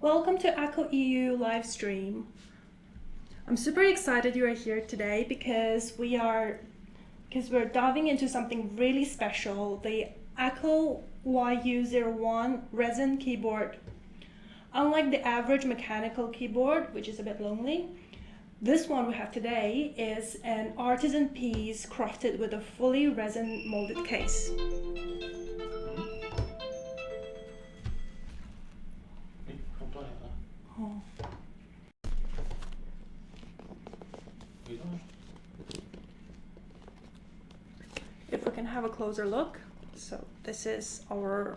Welcome to Akko EU live stream. I'm super excited you are here today because we're diving into something really special, the Akko YU01 Resin keyboard. Unlike the average mechanical keyboard, which is a bit lonely, this one we have today is an artisan piece crafted with a fully resin molded case. If we can have a closer look, so this is our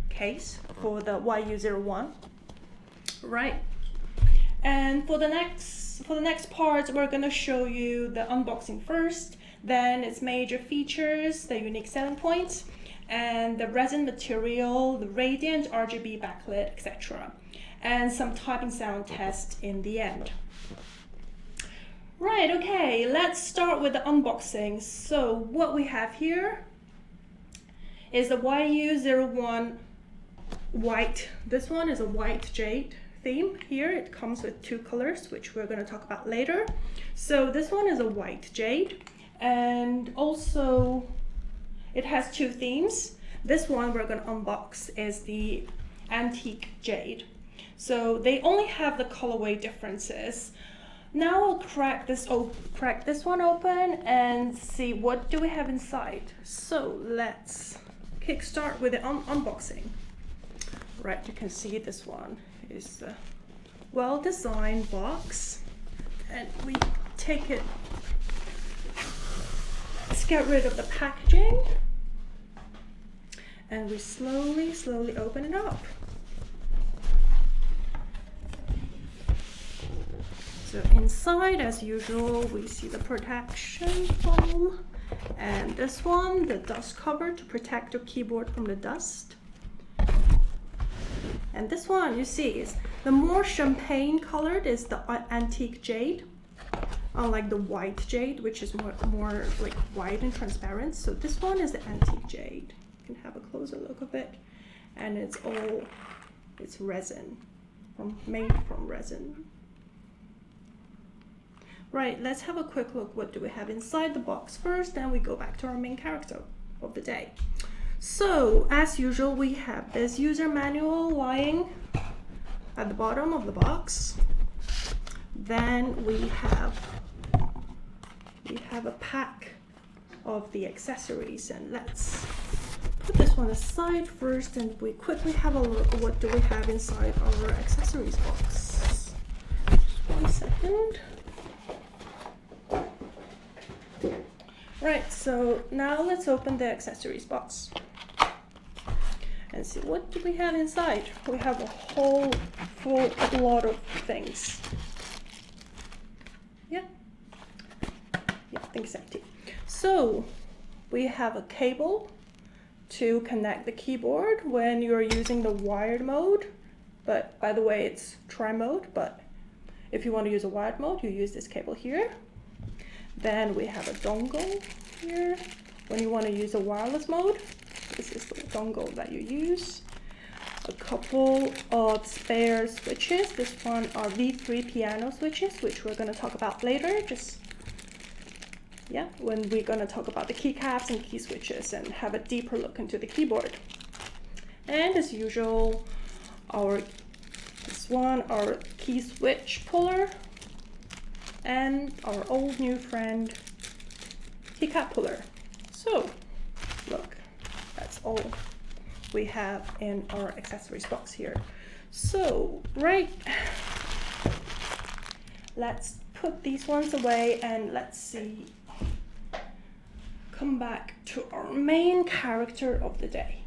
case for the YU01, right? And for the next part, we're gonna show you the unboxing first, then its major features, the unique selling points, and the resin material, the radiant RGB backlit, etc. And some typing sound test in the end. Right, okay, let's start with the unboxing. So what we have here is the YU01 white. This one is a white jade theme here. It comes with two colors, which we're going to talk about later. So this one is a white jade, and also it has two themes. This one we're going to unbox is the antique jade. So they only have the colorway differences. Now I'll crack this one open and see what do we have inside. So let's kickstart with the unboxing. Right, you can see this one is a well-designed box, and we take it. Let's get rid of the packaging, and we slowly open it up. So inside, as usual, we see the protection foam, and this one, the dust cover to protect your keyboard from the dust. And this one, you see, is the more champagne colored is the antique jade, unlike the white jade, which is more like white and transparent. So this one is the antique jade. You can have a closer look of it, and it's resin, made from resin. Right, let's have a quick look. What do we have inside the box first? Then we go back to our main character of the day. So, as usual, we have this user manual lying at the bottom of the box. Then we have a pack of the accessories, and let's put this one aside first, and we quickly have a look at what do we have inside our accessories box. Just 1 second. Right, so now let's open the accessories box and see what do we have inside. We have a whole full lot of things. Yeah, I think it's empty. So we have a cable to connect the keyboard when you're using the wired mode, but by the way, it's tri-mode, but if you want to use a wired mode, you use this cable here. Then we have a dongle here when you want to use a wireless mode. This is the dongle that you use. A couple of spare switches. This one are V3 piano switches, which we're going to talk about later. When we're going to talk about the keycaps and key switches and have a deeper look into the keyboard. And as usual, our key switch puller, and our old new friend keycap puller. So look, that's all we have in our accessories box here. So right, let's put these ones away and let's see, come back to our main character of the day.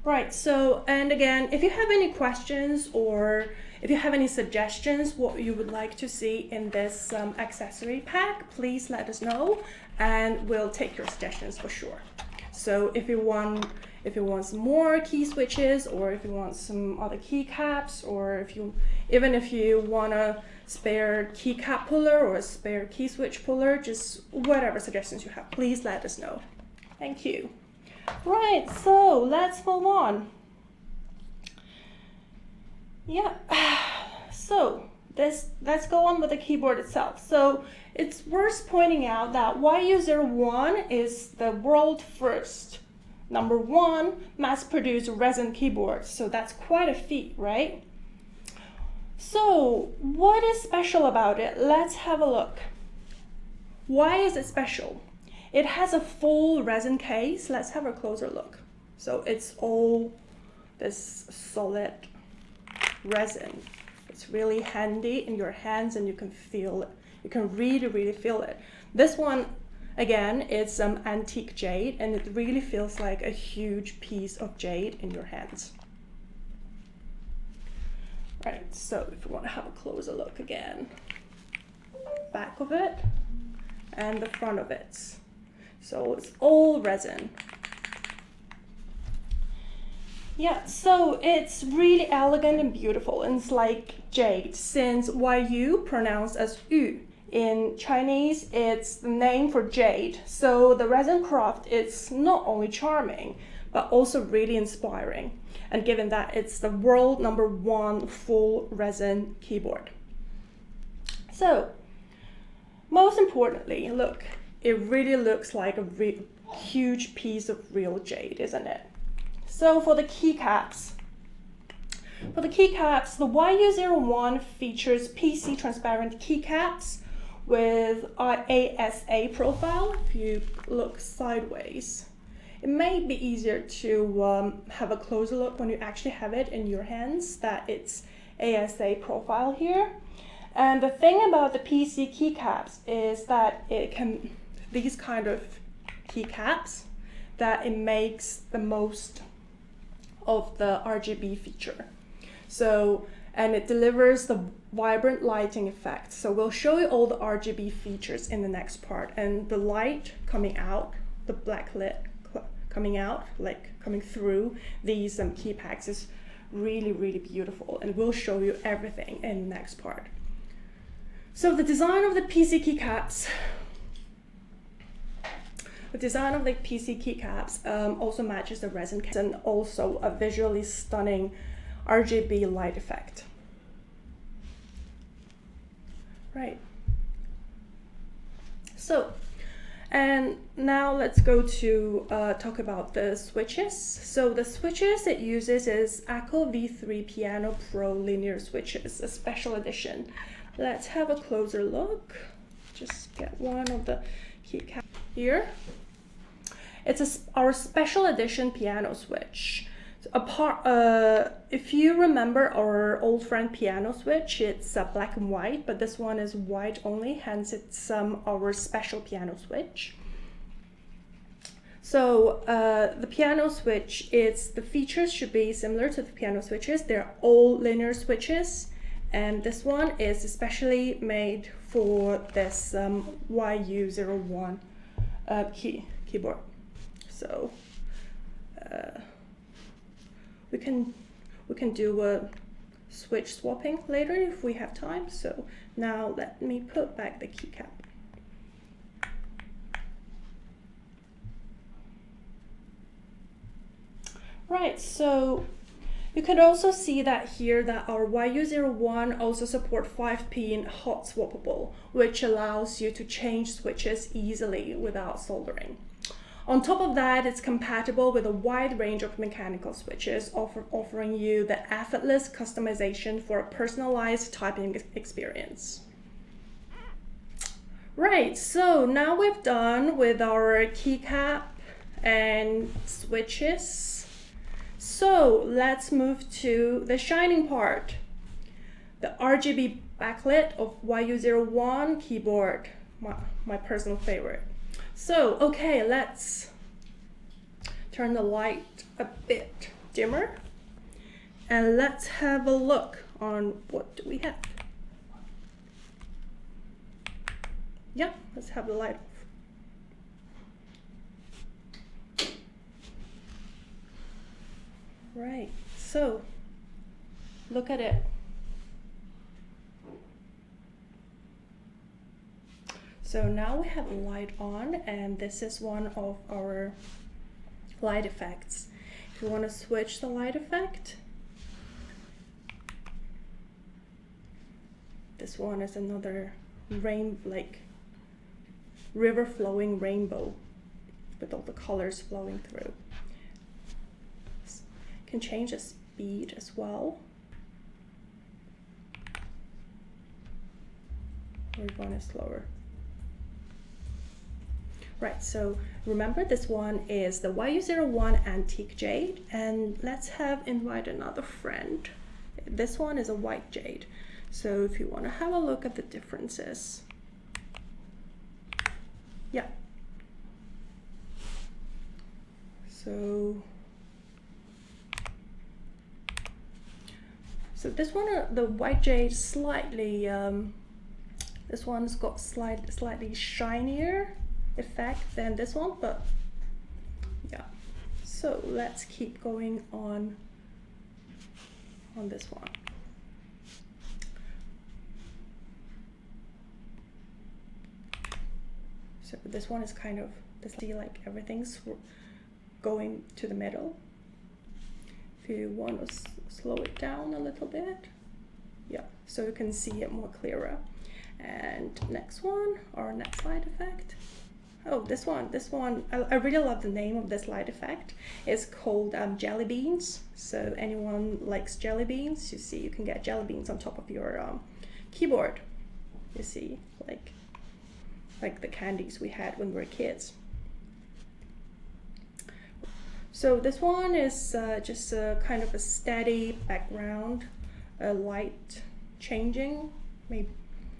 Right, so, and again, if you have any questions or if you have any suggestions what you would like to see in this accessory pack, please let us know and we'll take your suggestions for sure. So if you want some more key switches, or if you want some other keycaps, or even if you want a spare keycap puller or a spare key switch puller, just whatever suggestions you have, please let us know. Thank you. Right, so let's move on. Yeah, so let's go on with the keyboard itself. So it's worth pointing out that YU01 is the world first #1 mass-produced resin keyboard. So that's quite a feat, right? So what is special about it? Let's have a look. Why is it special? It has a full resin case. Let's have a closer look. So it's all this solid resin. It's really handy in your hands and you can feel it. You can really feel it. This one, again, it's some antique jade and it really feels like a huge piece of jade in your hands. Right, so if you want to have a closer look again, back of it and the front of it. So it's all resin. Yeah, so it's really elegant and beautiful, and it's like jade, since YU pronounced as Yu. In Chinese, it's the name for jade. So the resin craft is not only charming, but also really inspiring. And given that it's the world #1 full resin keyboard. So, most importantly, look, it really looks like a huge piece of real jade, isn't it? So for the keycaps, the YU01 features PC transparent keycaps with ASA profile. If you look sideways, it may be easier to have a closer look when you actually have it in your hands, that it's ASA profile here. And the thing about the PC keycaps is that these kind of keycaps, that it makes the most of the RGB feature. So, and it delivers the vibrant lighting effect. So we'll show you all the RGB features in the next part, and the light coming out, the backlit coming out, like coming through these keypacks is really beautiful, and we'll show you everything in the next part. So the design of the PC keycaps, also matches the resin case and also a visually stunning RGB light effect. Right. So, and now let's go to talk about the switches. So the switches it uses is Akko V3 Piano Pro linear switches, a special edition. Let's have a closer look. Just get one of the keycaps here. It's our special edition piano switch. If you remember our old friend piano switch, it's black and white, but this one is white only, hence it's our special piano switch. So the piano switch, the features should be similar to the piano switches. They're all linear switches, and this one is especially made for this YU01 keyboard. So we can do a switch swapping later if we have time. So now let me put back the keycap. Right, so you can also see that here that our YU01 also support 5-pin hot swappable, which allows you to change switches easily without soldering. On top of that, it's compatible with a wide range of mechanical switches, offering you the effortless customization for a personalized typing experience. Right, so now we've done with our keycap and switches. So let's move to the shining part, the RGB backlit of YU01 keyboard, my personal favorite. So, okay, let's turn the light a bit dimmer and let's have a look on what do we have. Yeah, let's have the light off. Right, so look at it. So now we have a light on, and this is one of our light effects. If you want to switch the light effect, this one is another like river flowing rainbow with all the colors flowing through. You can change the speed as well. We're going to slower. Right, so remember this one is the YU01 Antique Jade, and let's invite another friend. This one is a white jade. So if you want to have a look at the differences. Yeah. So this one, the white jade, slightly, this one's got slightly shinier effect than this one, but yeah. So let's keep going on this one. So this one is kind of, see, like everything's going to the middle. If you want to slow it down a little bit, yeah, so you can see it more clearer. And next one, our next light effect. Oh, this one, I really love the name of this light effect. It's called jelly beans. So anyone likes jelly beans, you see, you can get jelly beans on top of your keyboard. You see, like the candies we had when we were kids. So this one is just a kind of a steady background, light changing. Maybe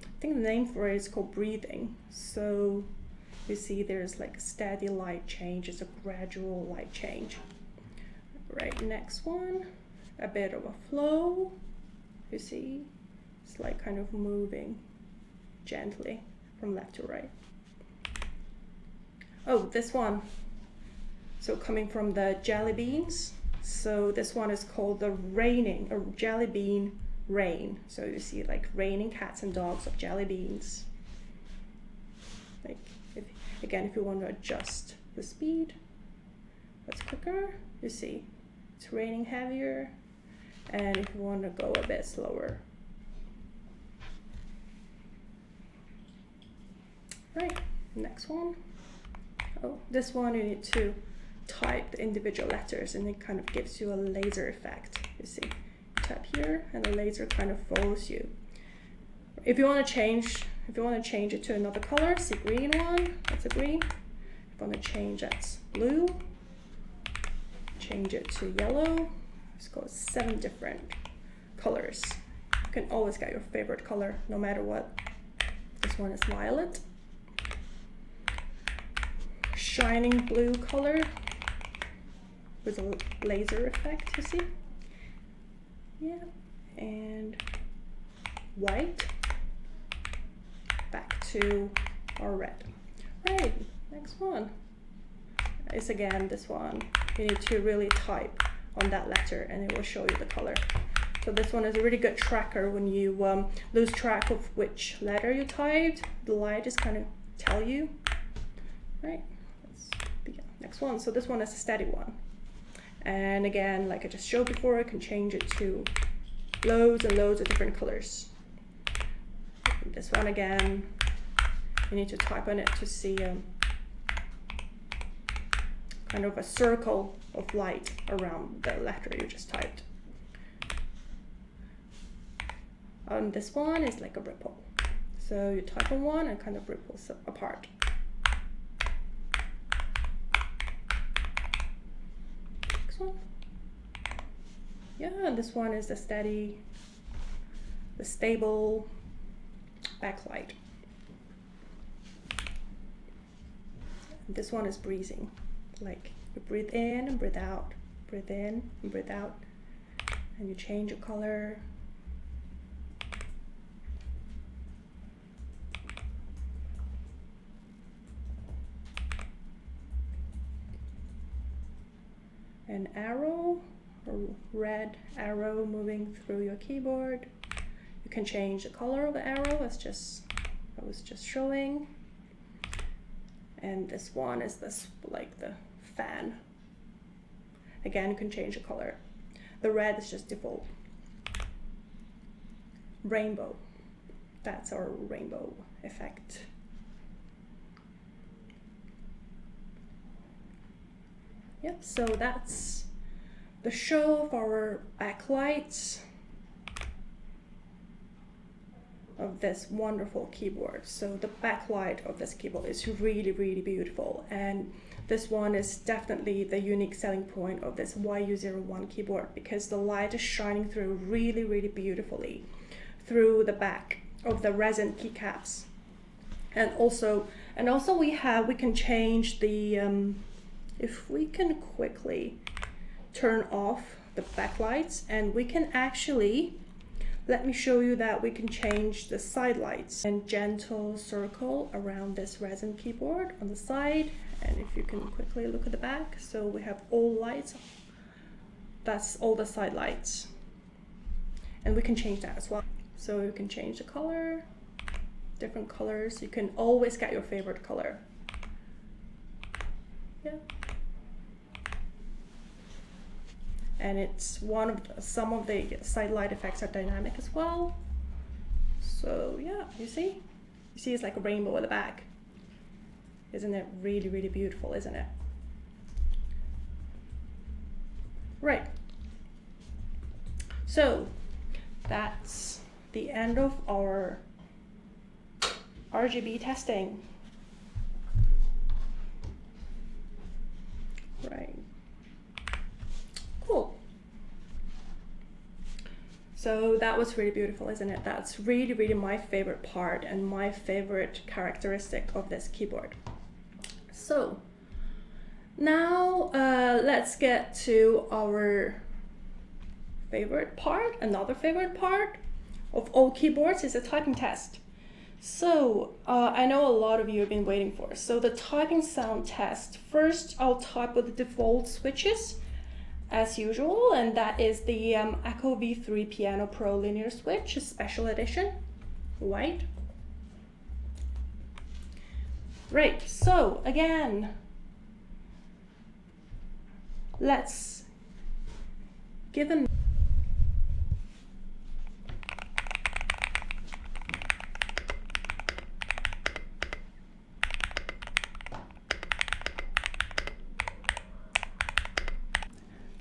I think the name for it is called breathing. So you see there's like a steady light change, it's a gradual light change. Right, next one, a bit of a flow. You see, it's like kind of moving gently from left to right. Oh, this one, so coming from the jelly beans. So this one is called the raining, or jelly bean rain. So you see like raining cats and dogs of jelly beans. Like if you want to adjust the speed, that's quicker. You see it's raining heavier, and if you want to go a bit slower. Right, next one. Oh, this one you need to type the individual letters, and it kind of gives you a laser effect. You see, tap here, and the laser kind of follows you. If you want to change it to another color, see green one, that's a green. If you want to change, that's blue. Change it to yellow. It's got 7 different colors. You can always get your favorite color, no matter what. This one is violet. Shining blue color with a laser effect, you see? Yeah, and white, back to our red. Right, next one is again this one. You need to really type on that letter and it will show you the color. So this one is a really good tracker. When you lose track of which letter you typed, the light is kind of tell you. Right, let's begin. Next one, so this one is a steady one. And again, like I just showed before, I can change it to loads and loads of different colors. This one again, you need to type on it to see kind of a circle of light around the letter you just typed. This one is like a ripple. So you type on one and kind of ripples apart. Next one. Yeah, this one is the steady, the stable backlight. This one is breathing. Like you breathe in and breathe out, breathe in and breathe out, and you change your color. An arrow, a red arrow moving through your keyboard. You can change the color of the arrow, I was just showing. And this one is this like the fan Again, you can change the color. The red is just default. Rainbow. That's our rainbow effect. Yep, so that's the show of our backlights of this wonderful keyboard. So the backlight of this keyboard is really, really beautiful. And this one is definitely the unique selling point of this YU01 keyboard, because the light is shining through really, really beautifully through the back of the resin keycaps. And also we can change the, if we can quickly turn off the backlights, and we can actually, let me show you that we can change the side lights and gentle circle around this resin keyboard on the side. And if you can quickly look at the back, so we have all lights, that's all the side lights. And we can change that as well. So you can change the color, different colors. You can always get your favorite color. Yeah. And it's one of some of the side light effects are dynamic as well. So yeah, you see it's like a rainbow at the back. Isn't it really, really beautiful, isn't it? Right. So that's the end of our RGB testing. Right. Cool. So that was really beautiful, isn't it? That's really, really my favorite part and my favorite characteristic of this keyboard. So now let's get to our favorite part. Another favorite part of all keyboards is a typing test. So I know a lot of you have been waiting for. So the typing sound test. First, I'll type with the default switches as usual, and that is the Akko V3 Piano Pro Linear Switch, Special Edition, white. Right, so again, let's give them.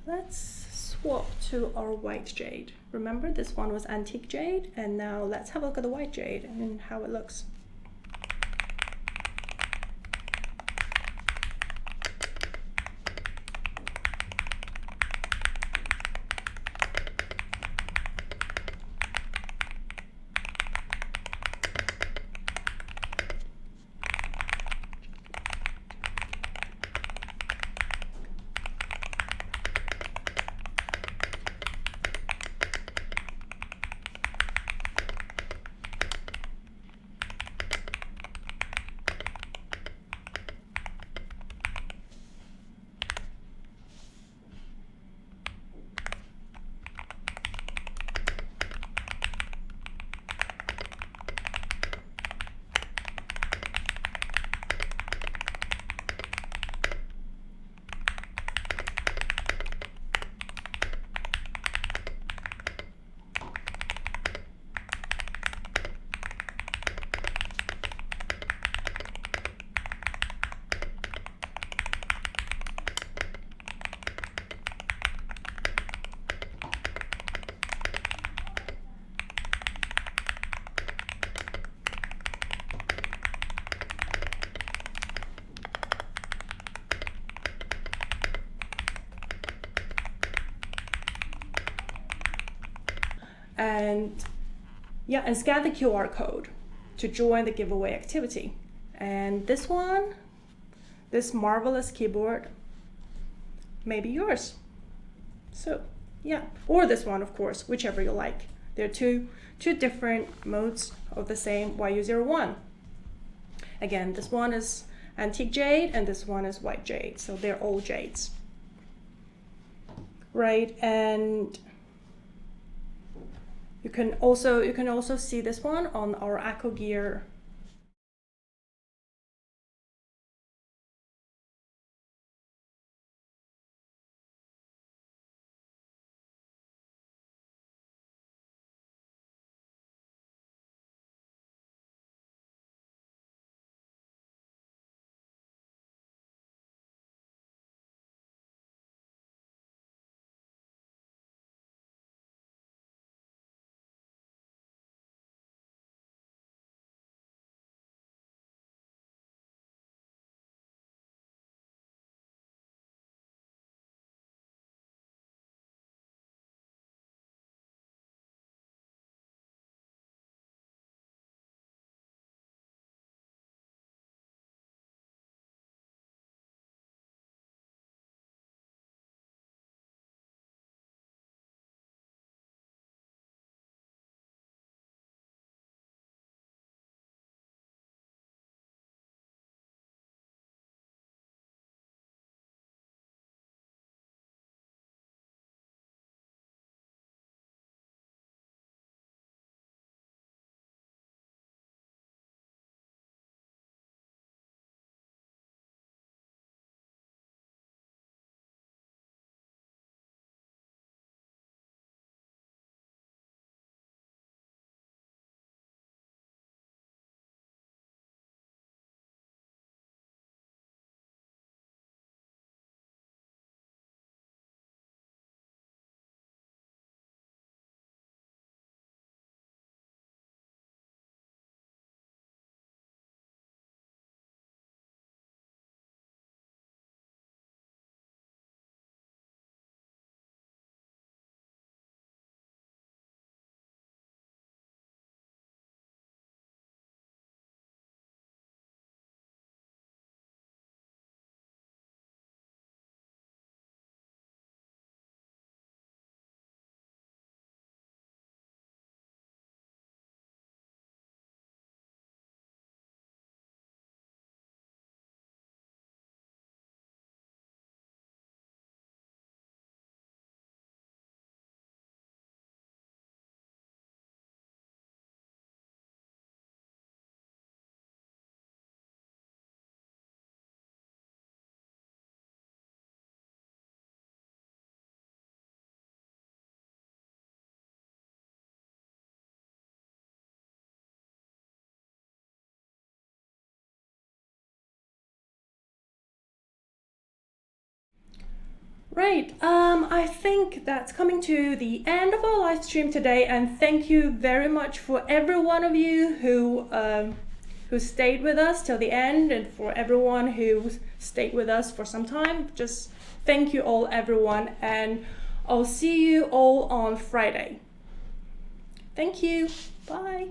Let's swap to our white jade. Remember, this one was antique jade, and now let's have a look at the white jade and how it looks. And yeah, and scan the QR code to join the giveaway activity. And this one, this marvelous keyboard, may be yours. So yeah, or this one, of course, whichever you like. There are two different modes of the same YU01. Again, this one is antique jade and this one is white jade, so they're all jades. Right, and you can also see this one on our Akko Gear Right, I think that's coming to the end of our live stream today, and thank you very much for every one of you who stayed with us till the end, and for everyone who stayed with us for some time. Just thank you all, everyone, and I'll see you all on Friday. Thank you. Bye.